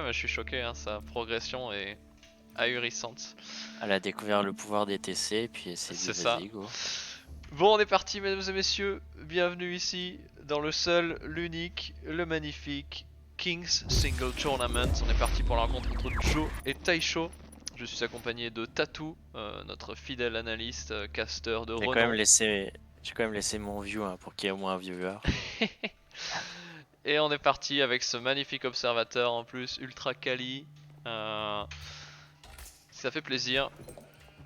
mais je suis choqué, hein, sa progression est ahurissante. Elle a découvert le pouvoir des TC et puis elle s'est dit C'est ça. vas-y go. Bon, on est parti, mesdames et messieurs. Bienvenue ici dans le seul, l'unique, le magnifique Kings Single Tournament. On est parti pour la rencontre entre Joe et Taisho. Je suis accompagné de Tatou, notre fidèle analyste, caster de J'ai quand même renom. laissé, j'ai quand même laissé mon view hein, pour qu'il y ait au moins un viewer. Et on est parti avec ce magnifique observateur en plus, ultra quali. Ça fait plaisir.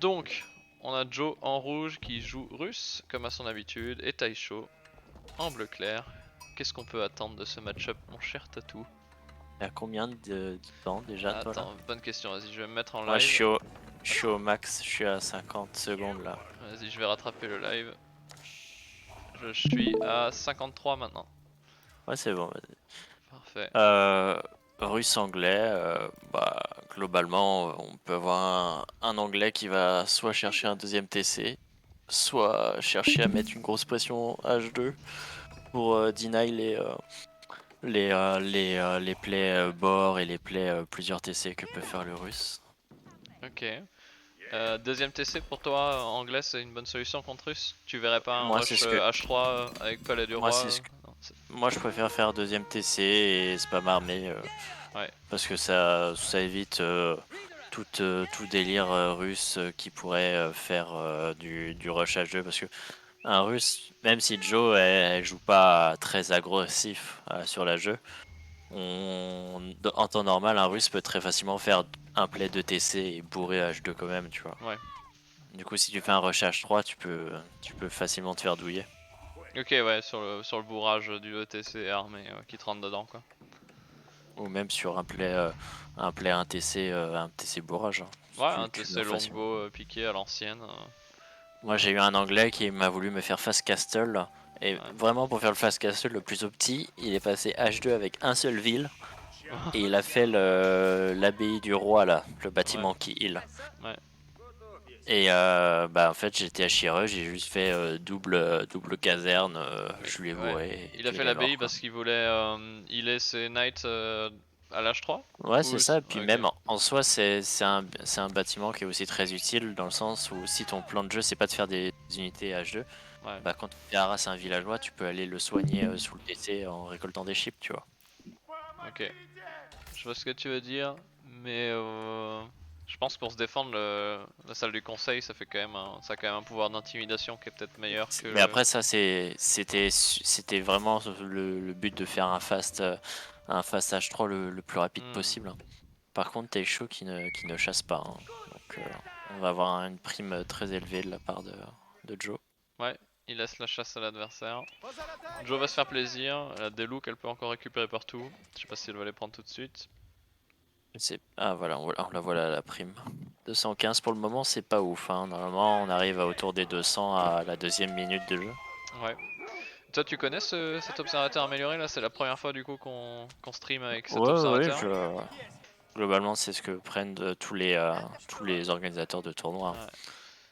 Donc, on a Joe en rouge qui joue russe, comme à son habitude, et Taisho en bleu clair. Qu'est-ce qu'on peut attendre de ce match-up, mon cher Tatou? Il y a combien de temps déjà toi là? Attends, bonne question, vas-y, je vais me mettre en Moi live. je suis au max, je suis à 50 secondes là. Vas-y, je vais rattraper le live. Je suis à 53 maintenant. Ouais c'est bon, vas-y. Parfait. Russe-anglais, bah, globalement on peut avoir un anglais qui va soit chercher un deuxième TC, soit chercher à mettre une grosse pression H2 pour deny les plays bord et les plays plusieurs TC que peut faire le russe. Ok. Deuxième TC pour toi, anglais c'est une bonne solution contre russe? Tu verrais pas un Moi c'est rush ce que H3 avec Palais du moi Roi c'est ce que moi je préfère faire deuxième TC et spam armé Ouais. parce que ça évite tout délire russe qui pourrait faire du rush H2 parce que un russe, même si Joe elle joue pas très agressif sur la jeu, en temps normal un russe peut très facilement faire un play de TC et bourrer H2 quand même, tu vois. Ouais. Du coup si tu fais un rush H3 tu peux facilement te faire douiller. Ok, ouais, sur le bourrage du ETC armé qui te rentre dedans quoi. Ou même sur un TC bourrage, hein. Ouais, un Tu TC meurs facilement. longbow piqué à l'ancienne. Moi j'ai eu un anglais qui m'a voulu me faire fast castle. Et Ouais. vraiment pour faire le fast castle le plus opti, il est passé H2 avec un seul ville. Et il a fait l'abbaye du roi là, le Ouais, bâtiment qui heal. ouais. Et bah en fait j'étais à Chireux, j'ai juste fait double caserne, je lui ai Ouais. bourré et Il a puis fait il est l'abbaye mort quoi. parce qu'il voulait healer ses knights à l'H3? Ouais Ou... c'est ça, puis Ok. même en soi c'est un bâtiment qui est aussi très utile dans le sens où si ton plan de jeu c'est pas de faire des unités H2, Ouais. bah quand tu harasse un villageois tu peux aller le soigner sous le TC en récoltant des chips tu vois. Ok. Je vois ce que tu veux dire, mais je pense que pour se défendre, la salle du conseil, ça fait ça a quand même un pouvoir d'intimidation qui est peut-être meilleur que Mais le... après ça c'était vraiment le but de faire un fast H3 le plus rapide Hmm. possible, hein. Par contre t'es chaud qui ne chasse pas, hein. Donc on va avoir une prime très élevée de la part de Joe. Ouais, il laisse la chasse à l'adversaire. Joe va se faire plaisir, elle a des looks qu'elle peut encore récupérer partout. Je sais pas si elle va les prendre tout de suite. Ah voilà, on la voilà la prime. 215 pour le moment c'est pas ouf, hein. Normalement on arrive à autour des 200 à la deuxième minute de jeu. Ouais. Toi tu connais cet observateur amélioré là? C'est la première fois du coup qu'on stream avec cet Ouais, observateur? globalement c'est ce que prennent tous les organisateurs de tournois, hein. Ouais,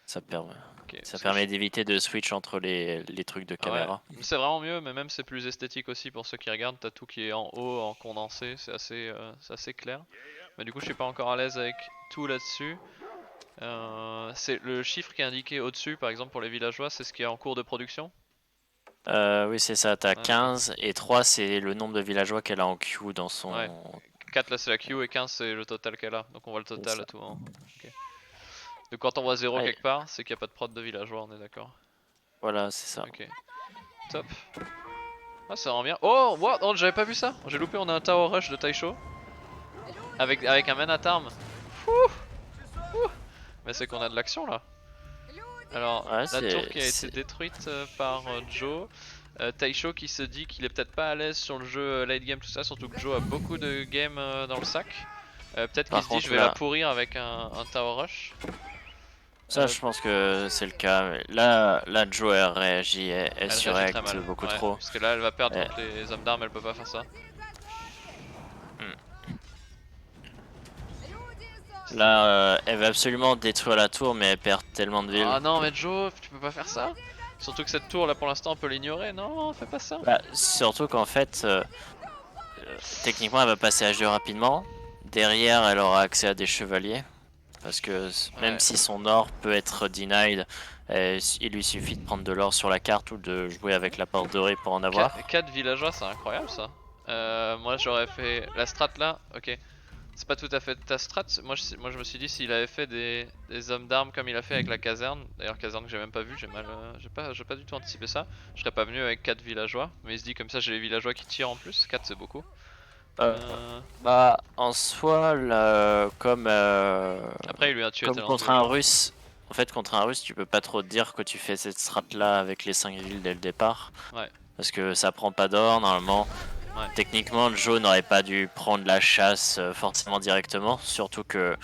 Ça permet, ok. ça Parce que je... permet d'éviter de switch entre les trucs de Ouais, caméra. c'est vraiment mieux, mais même c'est plus esthétique aussi pour ceux qui regardent. T'as tout qui est en haut, en condensé, c'est assez clair. Mais du coup, je suis pas encore à l'aise avec tout là-dessus. C'est le chiffre qui est indiqué au-dessus, par exemple pour les villageois, c'est ce qui est en cours de production. Oui c'est ça, t'as Ah, d'accord. 15 et 3 c'est le nombre de villageois qu'elle a en queue dans Ouais. son... 4 là c'est la queue et 15 c'est le total qu'elle a. Donc on voit le C'est total ça. à tout moment. Ok. Donc quand on voit 0 Ouais, quelque part, c'est qu'il n'y a pas de prod de villageois, on est d'accord. voilà c'est ça. Ok. Top. Ah, ça rend bien. Oh, what? Oh, j'avais pas vu ça. J'ai loupé, on a un Tower Rush de Taisho. Avec un Man at Arm. Mais c'est qu'on a de l'action là. Alors, Ouais la tour qui a été détruite par Joe. Taisho qui se dit qu'il est peut-être pas à l'aise sur le jeu late game, tout ça. Surtout que Joe a beaucoup de games dans le sac. Peut-être qu'il Par se dit je contre vais la là, pourrir avec un Tower Rush. ça je pense que c'est le cas. Mais là Joe elle réagit, elle Elle réagit très suracte mal. beaucoup Ouais, trop. parce que là elle va perdre Elle- contre les hommes d'armes, elle peut pas faire ça. hmm. Là, elle veut absolument détruire la tour, mais elle perd tellement de villes. Ah non, mais Joe, tu peux pas faire ça. Surtout que cette tour là pour l'instant on peut l'ignorer. Non, fais pas ça. Bah, surtout qu'en fait, techniquement, elle va passer H2 rapidement. derrière, elle aura accès à des chevaliers. Parce que même Ouais. si son or peut être denied, il lui suffit de prendre de l'or sur la carte ou de jouer avec la porte dorée pour en avoir. 4 villageois, c'est incroyable ça. Moi j'aurais fait la strat là, ok. C'est pas tout à fait ta strat. Moi je me suis dit s'il avait fait des hommes d'armes comme il a fait avec la caserne. D'ailleurs caserne que j'ai même pas vu, j'ai mal, j'ai pas du tout anticipé ça. Je serais pas venu avec 4 villageois, mais il se dit comme ça j'ai les villageois qui tirent en plus. 4 c'est beaucoup. Euh, Bah, en soi, Après il lui a tué comme tes lance contre un fléchettes. russe, en fait, contre un russe, tu peux pas trop te dire que tu fais cette strat là avec les 5 villes dès le départ. Ouais, Parce que ça prend pas d'or normalement. ouais. Techniquement, Joe n'aurait pas dû prendre la chasse forcément directement. Surtout que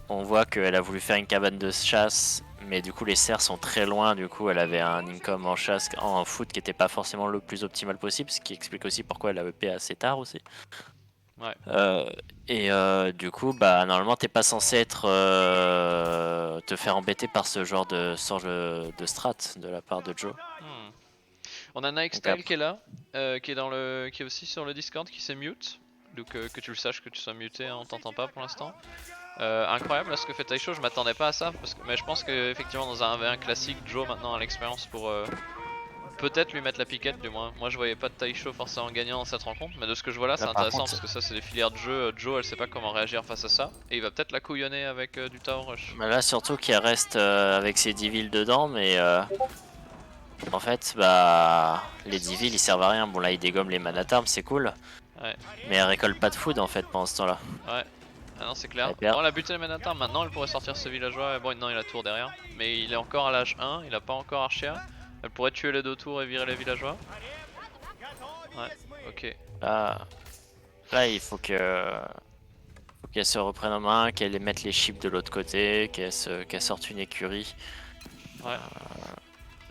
on voit qu'elle a voulu faire une cabane de chasse, mais du coup les serres sont très loin. Du coup, elle avait un income en chasse, en foot qui était pas forcément le plus optimal possible, ce qui explique aussi pourquoi elle a EP assez tard aussi. Ouais. Euh, du coup, bah normalement t'es pas censé être te faire embêter par ce genre de strat de la part de Joe. Hmm. On a Nike Donc Style qui après, est là, qui est aussi sur le Discord, qui s'est mute. Donc que tu le saches que tu sois muté, hein, on t'entend pas pour l'instant. Incroyable là, ce que fait Taisho, je m'attendais pas à ça, mais je pense que effectivement dans un 1v1 classique, Joe maintenant a l'expérience pour peut-être lui mettre la piquette du moins. Moi je voyais pas de Taisho forcément gagnant dans cette rencontre, mais de ce que je vois là c'est là par intéressant contre, parce que ça c'est des filières de jeu. Joe elle sait pas comment réagir face à ça, et il va peut-être la couillonner avec du Tower Rush. bah là surtout qu'il reste avec ses 10 villes dedans, mais en fait, bah les 10 villes ils servent à rien. Bon là ils dégomment les manatarms, c'est cool, Ouais, mais elle récolte pas de food en fait pendant ce temps-là. ouais. Ah non c'est Elle clair. perd. Bon elle a buté le Manatar, maintenant elle pourrait sortir ce villageois. Bon non il a tour derrière, mais il est encore à l'âge 1, il a pas encore Archer. Elle pourrait tuer les deux tours et virer les villageois. Ouais, ok. Là, là il faut qu'elle se reprenne en main, qu'elle mette les chips de l'autre côté, qu'elle sorte une écurie. Ouais.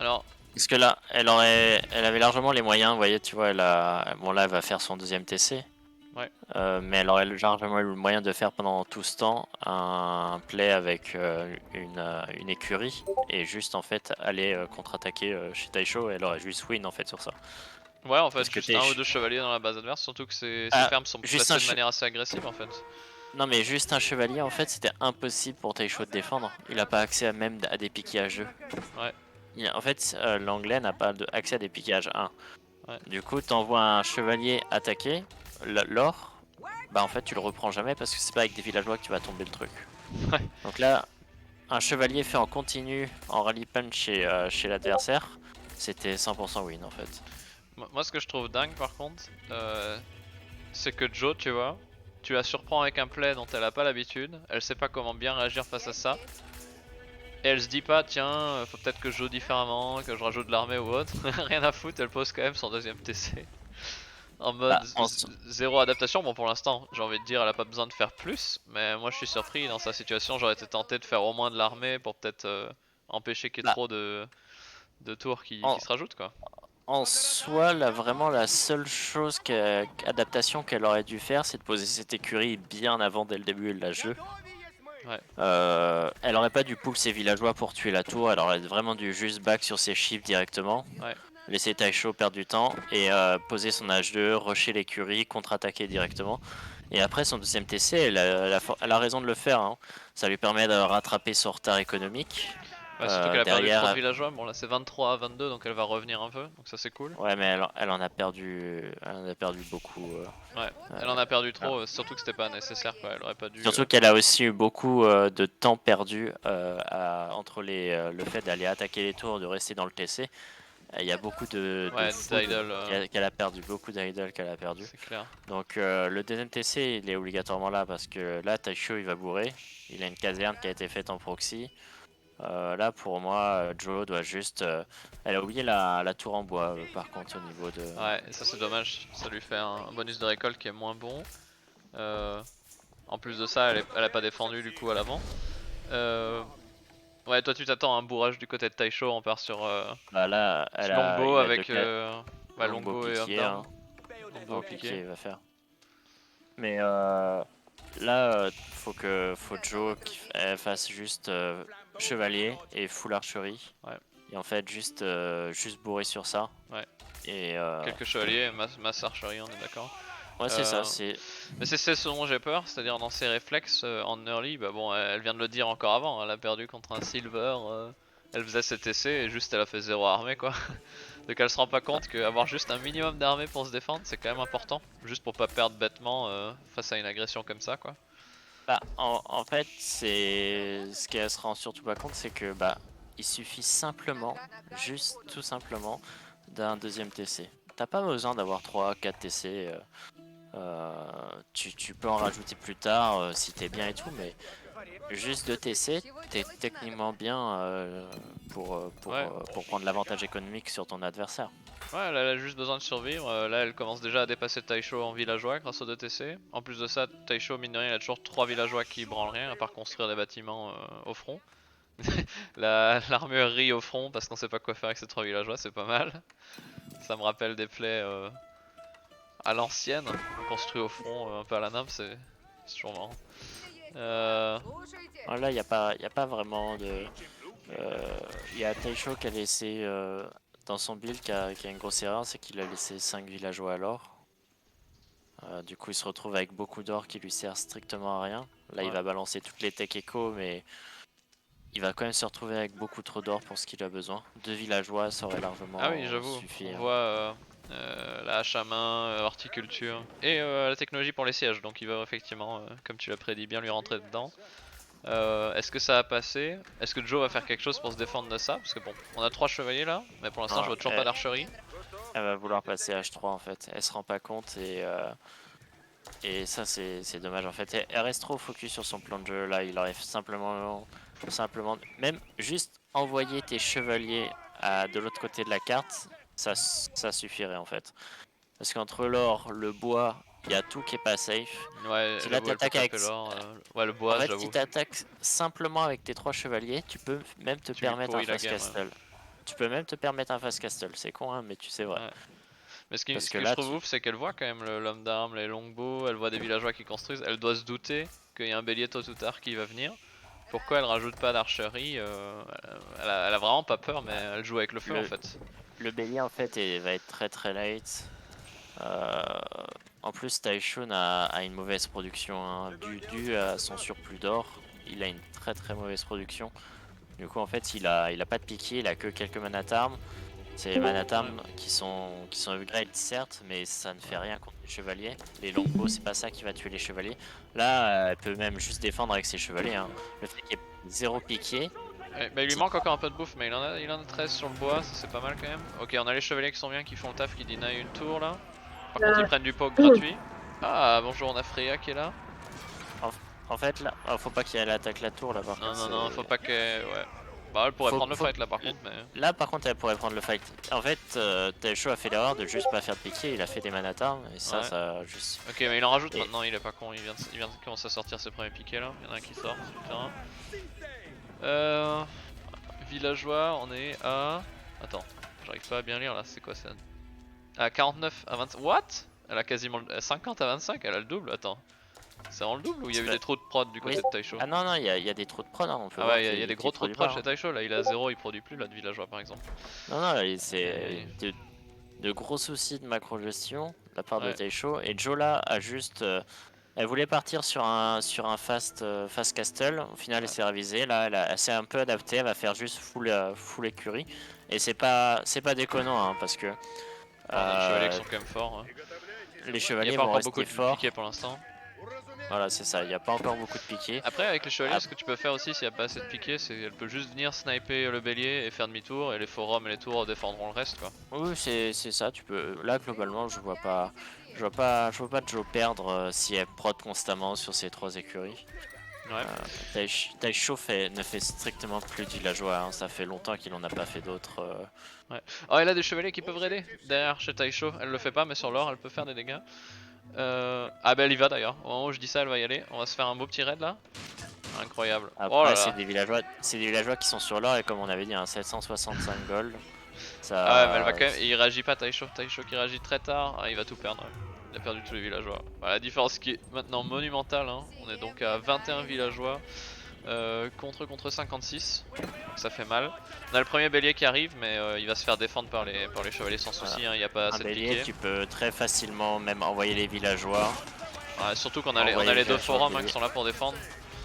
Alors, Parce que là, elle avait largement les moyens, vous voyez, tu vois, bon là, elle va faire son deuxième TC. ouais. Mais elle aurait largement eu le moyen de faire pendant tout ce temps un play avec une écurie et juste en fait aller contre-attaquer chez Taisho et elle aurait juste win en fait sur ça. Ouais, en fait, Parce que juste un ou deux chevaliers dans la base adverse, surtout que ces Ah, fermes sont juste placées de manière assez agressive en fait. Non mais juste un chevalier en fait c'était impossible pour Taisho de défendre. Il a pas accès même à des piquages 2. Ouais, En fait l'anglais n'a pas accès à des piquages 1. ouais. Du coup t'envoies un chevalier attaquer l'or. Bah en fait tu le reprends jamais parce que c'est pas avec des villageois que tu vas tomber le truc. Ouais. Donc là un chevalier fait en continu en rally punch chez l'adversaire, c'était 100% win en fait. Moi, ce que je trouve dingue par contre, c'est que Jo, tu vois, tu la surprends avec un play dont elle a pas l'habitude, elle sait pas comment bien réagir face à ça. Et elle se dit pas, tiens, faut peut-être que je joue différemment, que je rajoute de l'armée ou autre. Rien à foutre, elle pose quand même son deuxième TC. En mode Bah, zéro adaptation. Bon, pour l'instant, j'ai envie de dire, elle a pas besoin de faire plus. Mais moi, je suis surpris. Dans sa situation, j'aurais été tenté de faire au moins de l'armée pour peut-être empêcher qu'il y ait bah, trop de tours en, qui se rajoutent, quoi. en soi, là, vraiment la seule chose adaptation qu'elle aurait dû faire, c'est de poser cette écurie bien avant dès le début de la jeu. Ouais, Elle aurait pas dû pull ses villageois pour tuer la tour, elle aurait vraiment dû juste back sur ses chiffres directement. ouais. Laisser Taisho perdre du temps et poser son H2, rusher l'écurie, contre-attaquer directement. Et après son deuxième TC, elle a raison de le faire, hein. Ça lui permet de rattraper son retard économique. Ouais, surtout qu'elle a perdu trop de Derrière, villageois. Bon, là, c'est 23 à 22, donc elle va revenir un peu. Donc ça, c'est cool. ouais, mais elle en a perdu beaucoup. Ouais, elle en Euh, a perdu voilà. trop. Surtout que c'était pas nécessaire, quoi. Elle aurait pas dû. Surtout qu'elle a aussi eu beaucoup de temps perdu entre le fait d'aller attaquer les tours, de rester dans le TC. Il y a beaucoup de Ouais, food d'idle, qu'elle a perdu, beaucoup d'idle qu'elle a perdu. c'est clair. Donc le deuxième TC il est obligatoirement là parce que là Taisho il va bourrer. Il a une caserne qui a été faite en proxy. Là pour moi Joe doit juste... elle a oublié la tour en bois par contre au niveau de... Ouais, et ça, c'est dommage. Ça lui fait un bonus de récolte qui est moins bon. Euh, En plus de ça, elle a pas défendu du coup à l'avant. Euh, Ouais, toi tu t'attends à un bourrage du côté de Taisho, on part Bah là Longbow il a avec ouais, longbow Longbow et homme piqué, d'armes. hein. Longbow Oh piqué. piqué il va faire. Mais là faut Joe elle fasse juste chevalier et full archerie. Ouais, Et en fait juste bourrer sur ça. ouais. Et Quelques chevaliers, masse archerie, on est d'accord. Ouais, c'est ça, c'est. Mais c'est ce dont j'ai peur, c'est-à-dire dans ses réflexes en early, bah bon, elle vient de le dire encore avant, elle a perdu contre un silver, elle faisait cet essai et juste elle a fait 0 armée quoi. Donc elle se rend pas compte qu'avoir juste un minimum d'armée pour se défendre c'est quand même important, juste pour pas perdre bêtement face à une agression comme ça quoi. Bah, en fait, c'est ce qu'elle se rend surtout pas compte, c'est que bah, il suffit simplement, juste tout simplement, d'un deuxième TC. T'as pas besoin d'avoir 3-4 TC. Tu peux en rajouter plus tard si t'es bien et tout, mais juste 2 TC, t'es techniquement bien Ouais. pour prendre l'avantage économique sur ton adversaire. Ouais, elle a juste besoin de survivre. Là, elle commence déjà à dépasser Taisho en villageois grâce aux 2 TC. En plus de ça, Taisho, mine de rien, il a toujours 3 villageois qui branlent rien à part construire des bâtiments au front. L'armurerie au front parce qu'on sait pas quoi faire avec ces 3 villageois, c'est pas mal. Ça me rappelle des plaies à l'ancienne, construit au front un peu à la NAM, c'est toujours marrant. Là, il y a pas vraiment de. Il y a Taisho qui a laissé dans son build qui a une grosse erreur, c'est qu'il a laissé 5 villageois à l'or. Du coup, il se retrouve avec beaucoup d'or qui lui sert strictement à rien. Là, il va balancer toutes les tech echo, mais il va quand même se retrouver avec beaucoup trop d'or pour ce qu'il a besoin. 2 villageois, ça aurait largement Ah oui, j'avoue, suffi. on voit la hache à main, horticulture et la technologie pour les sièges, donc il va effectivement, comme tu l'as prédit, bien lui rentrer dedans. Est-ce que ça a passé? Est-ce que Joe va faire quelque chose pour se défendre de ça? Parce que bon, on a 3 chevaliers là, mais pour l'instant je vois toujours pas d'archerie. Elle va vouloir passer H3 en fait. Elle se rend pas compte et ça c'est dommage en fait. Elle reste trop focus sur son plan de jeu là. Il aurait simplement même juste envoyer tes chevaliers de l'autre côté de la carte, ça suffirait en fait. Parce qu'entre l'or, le bois, il y a tout qui est pas safe. Ouais, Si le là bois elle peut t'attaques avec. taper l'or. Ouais, le En bois, fait, si j'avoue. t'attaques simplement avec tes 3 chevaliers, tu peux même te Tu lui permettre un pourris la fast game. castle. Tu peux même te permettre un fast castle. C'est con, hein, mais tu sais vrai. Ouais. Mais Parce ce que que je là, trouve ouf, c'est qu'elle voit quand même l'homme d'armes, les longbows, elle voit des villageois qui construisent, elle doit se douter qu'il y a un bélier tôt ou tard qui va venir. Pourquoi elle rajoute pas d'archerie elle a vraiment pas peur, mais elle joue avec le feu en fait. le bélier en fait va être très très late. En plus, Taishun a une mauvaise production, hein. Dû à son surplus d'or, il a une très très mauvaise production. Du coup, en fait, il a pas de piqué, il a que quelques manatarmes. C'est les manatarmes qui sont upgrade certes, mais ça ne fait rien contre les chevaliers. Les longbows, c'est pas ça qui va tuer les chevaliers. Là, elle peut même juste défendre avec ses chevaliers, hein. Le fait qu'il y ait 0 piqué. Ouais, bah il lui manque encore un peu de bouffe, mais il en a 13 sur le bois, ça c'est pas mal quand même. Ok, on a les chevaliers qui sont bien, qui font le taf, qui deny une tour là. Par contre, ils prennent du poke gratuit. Ah, bonjour, on a Freya qui est là. En fait, là, faut pas qu'il attaque la tour là par Non, contre. non, faut pas que. Ouais. Bah, elle pourrait prendre le fight là par contre, mais. Là par contre elle pourrait prendre le fight. En fait, Taisho a fait l'erreur de juste pas faire de piqué, il a fait des manatarmes et ça, ça juste. Ok, mais il en rajoute maintenant, il est pas con, il vient de commencer à sortir ses premiers piquets là. Il y en a un qui sort sur le terrain. Villageois, on est à. Attends, j'arrive pas à bien lire là, c'est quoi ça? À 49 à 25. What? Elle a quasiment 50 à 25, elle a le double, attends. C'est en le double ou il y a eu des trous de prod du côté de Taisho? Ah non, il y a des trous de prod, hein, on peut Ah voir ouais, il y a des gros trous de prod chez hein. Taisho, là il a 0, il produit plus là de villageois par exemple. Non, c'est de gros soucis de macro-gestion de la part de Taisho. Et Jola a juste. Elle voulait partir sur un fast castle, au final elle s'est ravisée, là elle s'est un peu adaptée, elle va faire juste full écurie. Et c'est pas déconnant hein, parce que. On a des chevaliers qui sont quand même forts. Hein. Les chevaliers il n'y a pas vont encore rester beaucoup de forts. piquets pour l'instant. Voilà, c'est ça, il n'y a pas encore beaucoup de piquets. Après, avec les chevaliers, ce que tu peux faire aussi s'il n'y a pas assez de piquets, c'est qu'elle peut juste venir sniper le bélier et faire demi-tour, et les forums et les tours défendront le reste quoi. Oui, c'est ça, tu peux. Là, globalement, je vois pas Joe perdre si elle prod constamment sur ces 3 écuries. Ouais. Taisho ne fait strictement plus de villageois, hein. Ça fait longtemps qu'il en a pas fait d'autres. Ouais. Oh, elle a des chevaliers qui peuvent raider derrière chez Taisho. Elle le fait pas, mais sur l'or, elle peut faire des dégâts. Ah, bah elle y va d'ailleurs. Au moment où je dis ça, elle va y aller. On va se faire un beau petit raid là. Incroyable. Après, oh là là. c'est des villageois qui sont sur l'or et comme on avait dit, un 765 gold. Ça... Ah ouais, mais elle va quand même. Il réagit pas Taisho. Taisho qui réagit très tard. Ah, il va tout perdre. Il a perdu tous les villageois. Voilà, la différence qui est maintenant monumentale. Hein. On est donc à 21 villageois. contre 56, ça fait mal. On a le premier bélier qui arrive, mais il va se faire défendre par les chevaliers sans souci, il n'y a pas Un assez de bélier, piqué. tu peux très facilement même envoyer les villageois. Ouais, surtout qu'on a, Envoyer les les deux villageois au forums bélier. qui sont là pour défendre.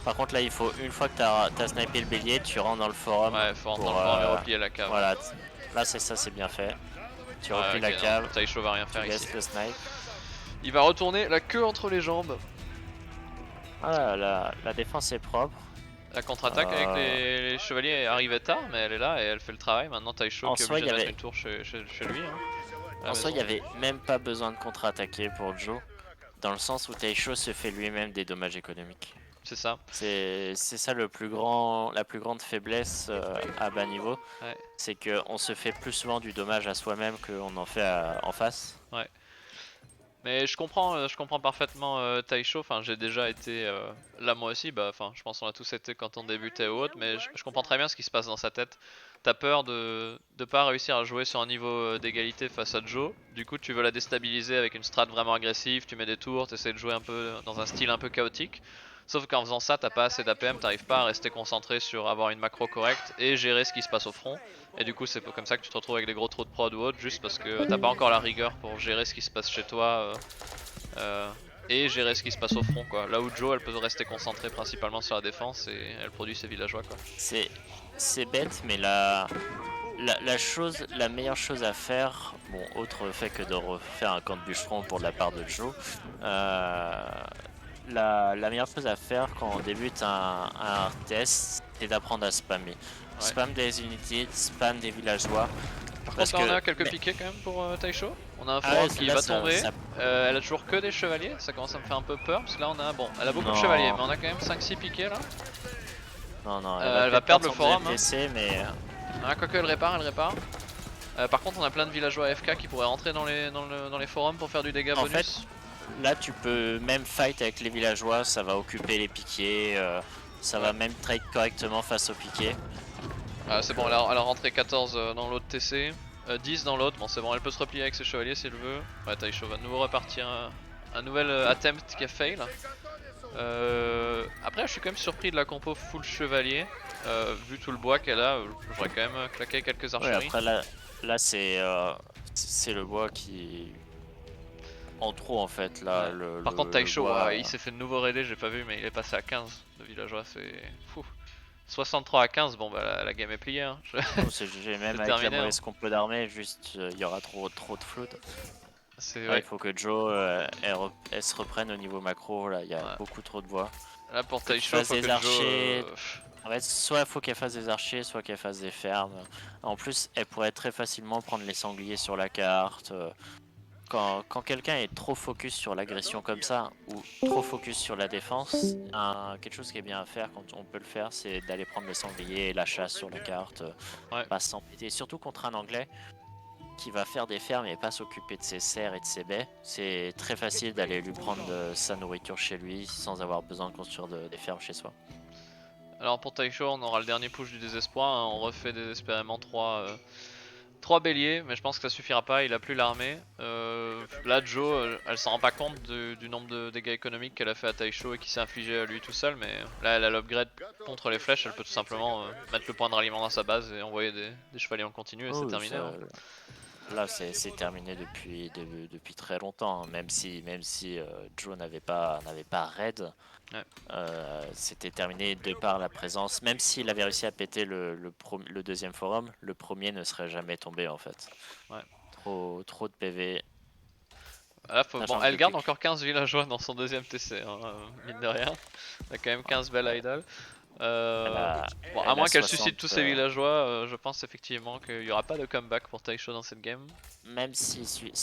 Par contre là il faut, une fois que t'as snipé le bélier, tu rentres dans le forum. Ouais, faut rentrer pour, dans le forum et replier la cave. Voilà, là c'est ça, c'est bien fait. Tu replies la cave, Taisho va rien tu faire ici. laisses le snipe. Il va retourner la queue entre les jambes. Voilà, la défense est propre. La contre-attaque avec les chevaliers arrivait tard, mais elle est là et elle fait le travail. Maintenant Taisho qui est obligé de mettre une tour chez lui. En soi, il n'y avait même pas besoin de contre-attaquer pour Joe, dans le sens où Taisho se fait lui-même des dommages économiques. C'est ça. C'est ça la plus grande faiblesse à bas niveau, Ouais. c'est qu'on se fait plus souvent du dommage à soi-même qu'on en fait en face. Ouais. Mais je comprends parfaitement Taisho, enfin j'ai déjà été là moi aussi, bah enfin je pense qu'on a tous été quand on débutait ou autre, mais je comprends très bien ce qui se passe dans sa tête. T'as peur de pas réussir à jouer sur un niveau d'égalité face à Joe, du coup tu veux la déstabiliser avec une strat vraiment agressive, tu mets des tours, t'essaies de jouer un peu dans un style un peu chaotique. Sauf qu'en faisant ça, t'as pas assez d'APM, t'arrives pas à rester concentré sur avoir une macro correcte et gérer ce qui se passe au front. Et du coup, c'est comme ça que tu te retrouves avec des gros trous de prod ou autre, juste parce que t'as pas encore la rigueur pour gérer ce qui se passe chez toi et gérer ce qui se passe au front, quoi. Là où Joe, elle peut rester concentrée principalement sur la défense et elle produit ses villageois, quoi. C'est bête, mais la meilleure chose à faire, bon, autre fait que de refaire un camp de bûcheron pour de la part de Joe, la meilleure chose à faire quand on débute un RTS, c'est d'apprendre à spammer. Ouais. Spam des unités, spam des villageois. Par contre, là, on a quelques piquets quand même pour Taisho. On a un forum qui va tomber. Elle a toujours que des chevaliers, ça commence à me faire un peu peur parce que là on a, bon, elle a beaucoup de chevaliers, mais on a quand même 5-6 piquets là. Non, elle va perdre le forum. Mais... Ah, quoique elle répare. Par contre, on a plein de villageois AFK qui pourraient rentrer dans les forums pour faire du dégât bonus. En fait, là tu peux même fight avec les villageois, ça va occuper les piquets, ça va même trade correctement face aux piquets. Ah, c'est bon, elle a rentré 14 dans l'autre TC, 10 dans l'autre, bon c'est bon, elle peut se replier avec ses chevaliers si elle veut. Ouais, Taisho va de nouveau repartir un nouvel attempt qui a fail. Après je suis quand même surpris de la compo full chevalier, vu tout le bois qu'elle a, j'aurais quand même claqué quelques archeries. Ouais, après là c'est le bois qui... en trop en fait là. Ouais. Par contre Taisho, il s'est fait de nouveau raider, j'ai pas vu, mais il est passé à 15 de villageois, c'est fou. 63 à 15, bon bah la game est pliée. Hein. C'est GG, même avec la mauvaise compo d'armée, juste il y aura trop de float. Il faut que Joe elle se reprenne au niveau macro, là il y a beaucoup trop de bois. Là pour Taisho, faut des archers. En fait, soit il faut qu'elle fasse des archers, soit qu'elle fasse des fermes. En plus, elle pourrait très facilement prendre les sangliers sur la carte. Quand quelqu'un est trop focus sur l'agression comme ça, ou trop focus sur la défense, quelque chose qui est bien à faire quand on peut le faire, c'est d'aller prendre les sangliers et la chasse sur la carte, pas s'embêter. Surtout contre un anglais qui va faire des fermes et pas s'occuper de ses cerfs et de ses baies, c'est très facile d'aller lui prendre sa nourriture chez lui sans avoir besoin de construire des fermes chez soi. Alors pour Taisho, on aura le dernier push du désespoir, hein. On refait désespérément 3 béliers, mais je pense que ça suffira pas, il a plus l'armée. Là Joe, elle s'en rend pas compte du nombre de dégâts économiques qu'elle a fait à Taisho et qui s'est infligé à lui tout seul, mais là elle a l'upgrade contre les flèches, elle peut tout simplement mettre le point de ralliement dans sa base et envoyer des chevaliers en continu et c'est terminé. Ça... Là c'est terminé depuis très longtemps, hein. Même si Joe n'avait pas raid, c'était terminé de par la présence. Même s'il avait réussi à péter le deuxième forum, le premier ne serait jamais tombé en fait. Trop de PV. Là, bon, elle garde encore 15 villageois dans son deuxième TC, hein, mine de rien. Elle a quand même 15 belles idoles. Bon, à moins qu'elle suscite tous ses villageois, je pense effectivement qu'il n'y aura pas de comeback pour Taisho dans cette game. Même si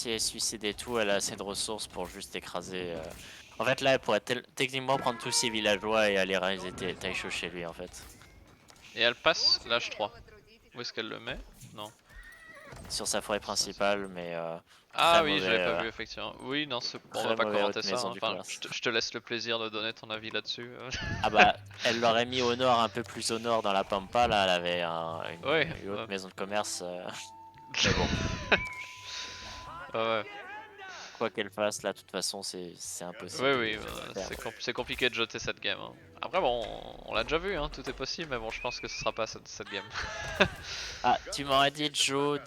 elle suicide et tout, elle a assez de ressources pour juste écraser. En fait, là, elle pourrait techniquement prendre tous ses villageois et aller réaliser Taisho chez lui en fait. Et elle passe l'âge 3. Où est-ce qu'elle le met? Non. Sur sa forêt principale, mais. Ah oui, je l'avais pas vu effectivement. Oui, non, on va pas commenter ça. Hein. Enfin, je te laisse le plaisir de donner ton avis là-dessus. Ah bah, elle l'aurait mis au nord, un peu plus au nord dans la Pampa. Là, elle avait une autre maison de commerce. Mais bon. quoi qu'elle fasse, là, de toute façon, c'est impossible. Oui, c'est compliqué de jeter cette game. Hein. Après, bon, on l'a déjà vu, hein, tout est possible, mais bon, je pense que ce sera pas cette game. Ah, tu m'aurais dit Joe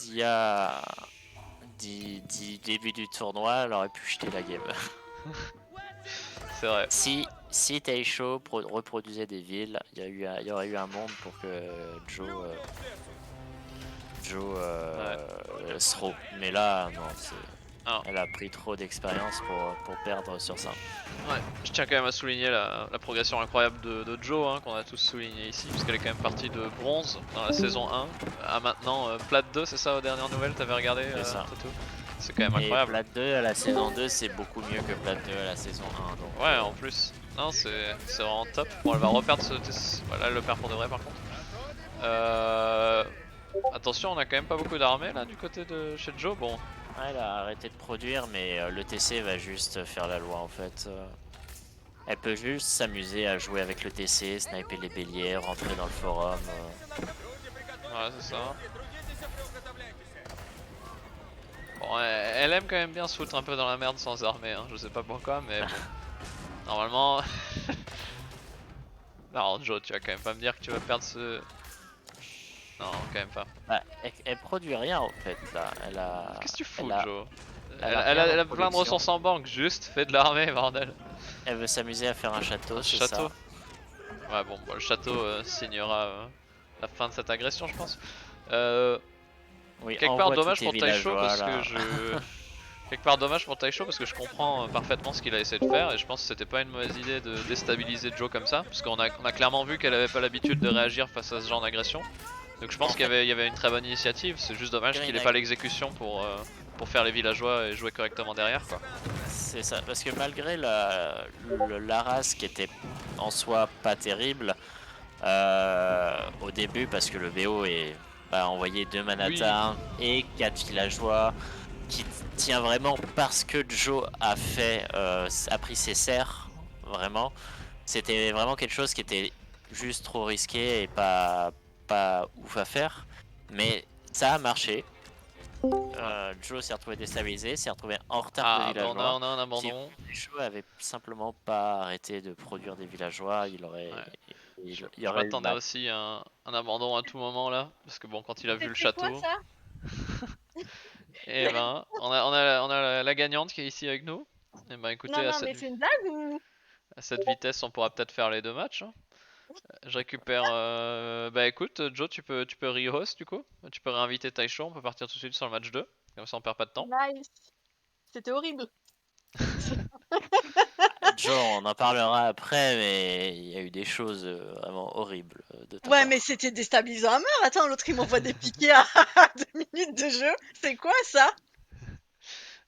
du début du tournoi, elle aurait pu jeter la game. C'est vrai. Si Taisho reproduisait des villes, il y aurait eu un monde pour que Joe throw. Mais là, non, elle a pris trop d'expérience pour perdre sur ça. Ouais, je tiens quand même à souligner la progression incroyable de Joe, hein, qu'on a tous souligné ici, parce qu'elle est quand même partie de bronze dans la saison 1 à maintenant plate 2, c'est ça aux dernières nouvelles, t'avais regardé Toto? C'est quand même incroyable. Et Plat 2 à la saison 2, c'est beaucoup mieux que Plat 2 à la saison 1. Donc, ouais, en plus. Non, c'est vraiment top. Bon, elle va reperdre ce... Voilà, elle le perd pour de vrai par contre. Attention, on a quand même pas beaucoup d'armées là du côté de chez Joe. Bon. ouais, elle a arrêté de produire, mais le TC va juste faire la loi en fait. Elle peut juste s'amuser à jouer avec le TC, sniper les béliers, rentrer dans le forum. Ouais, c'est ça. Bon, elle aime quand même bien se foutre un peu dans la merde sans armée, hein. Je sais pas pourquoi, mais bon. Normalement... non, Joe, tu vas quand même pas me dire que tu vas perdre ce... Non, quand même pas. Bah, elle produit rien en fait là. Qu'est-ce que tu fous, Joe? elle Elle a a plein de ressources en banque, juste fais de l'armée, bordel. Elle veut s'amuser à faire un château, c'est Château. ça. Ouais, bon, le château signera la fin de cette agression, je pense. Oui, Quelque part envoie tous dommage tes pour Taisho villageois parce là. que je... Quelque part dommage pour Taisho parce que je comprends parfaitement ce qu'il a essayé de faire et je pense que c'était pas une mauvaise idée de déstabiliser Joe comme ça parce qu'on a clairement vu qu'elle avait pas l'habitude de réagir face à ce genre d'agression. Donc je pense qu'il y avait une très bonne initiative, c'est juste dommage qu'il ait pas l'exécution pour faire les villageois et jouer correctement derrière quoi. C'est ça, parce que malgré la race qui était en soi pas terrible au début, parce que le BO est envoyé 2 Manhattan et 4 villageois, qui tient vraiment parce que Joe a pris ses serres, vraiment. C'était vraiment quelque chose qui était juste trop risqué et pas ouf à faire, mais ça a marché. Joe s'est retrouvé déstabilisé, s'est retrouvé en retard de villageois. On a un abandon. Si Joe avait simplement pas arrêté de produire des villageois, il aurait. Ouais. Il Je aurait eu m'attendais aussi à un abandon à tout moment là, parce que bon, quand il a vu le C'est quoi château. ça? Et ben, on a la gagnante qui est ici avec nous. Et ben écoutez, Non, mais c'est une blague ou? à cette vitesse, on pourra peut-être faire les deux matchs. Hein. Je récupère. Bah écoute, Joe, tu peux rehost du coup. Tu peux réinviter Taisho, on peut partir tout de suite sur le match 2. Comme ça, on perd pas de temps. Nice. C'était horrible. Joe, on en parlera après, mais il y a eu des choses vraiment horribles de ta Ouais, part. mais c'était déstabilisant à mort. Attends, l'autre il m'envoie des piquets à 2 minutes de jeu. C'est quoi ça?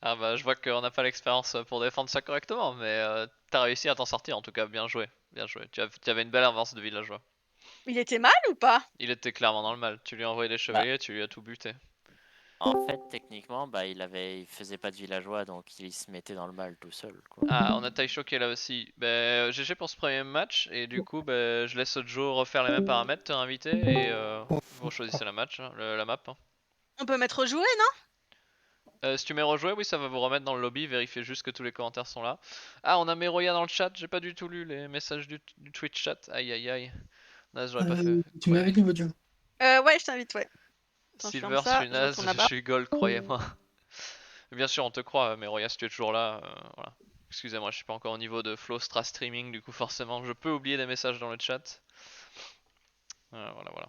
Ah bah, je vois qu'on n'a pas l'expérience pour défendre ça correctement, mais t'as réussi à t'en sortir en tout cas, bien joué. Bien joué. Tu avais une belle avance de villageois. Il était mal ou pas? Il était clairement dans le mal. Tu lui as envoyé des chevaliers, tu lui as tout buté. En fait, techniquement, il faisait pas de villageois, donc il se mettait dans le mal tout seul, quoi. Ah, on a Taisho qui est là aussi. Bah, GG pour ce premier match, et du coup, bah, je laisse Joe refaire les mêmes paramètres, te réinviter, et vous choisissez la match, hein, la map. Hein. On peut mettre jouer, non? Si tu mets rejouer, oui, ça va vous remettre dans le lobby, vérifiez juste que tous les commentaires sont là. Ah, on a Meroya dans le chat, j'ai pas du tout lu les messages du Twitch chat. Aïe aïe aïe. Naze, j'aurais pas fait. Tu m'invites niveau Joe. Ouais, je t'invite, ouais. Attends, Silver, je je suis je naze, retourne je là-bas. suis gold, croyez-moi. Bien sûr, on te croit, mais Roya, si tu es toujours là, voilà. Excusez-moi, je suis pas encore au niveau de Flow Stra Streaming, du coup forcément je peux oublier des messages dans le chat. Voilà, voilà.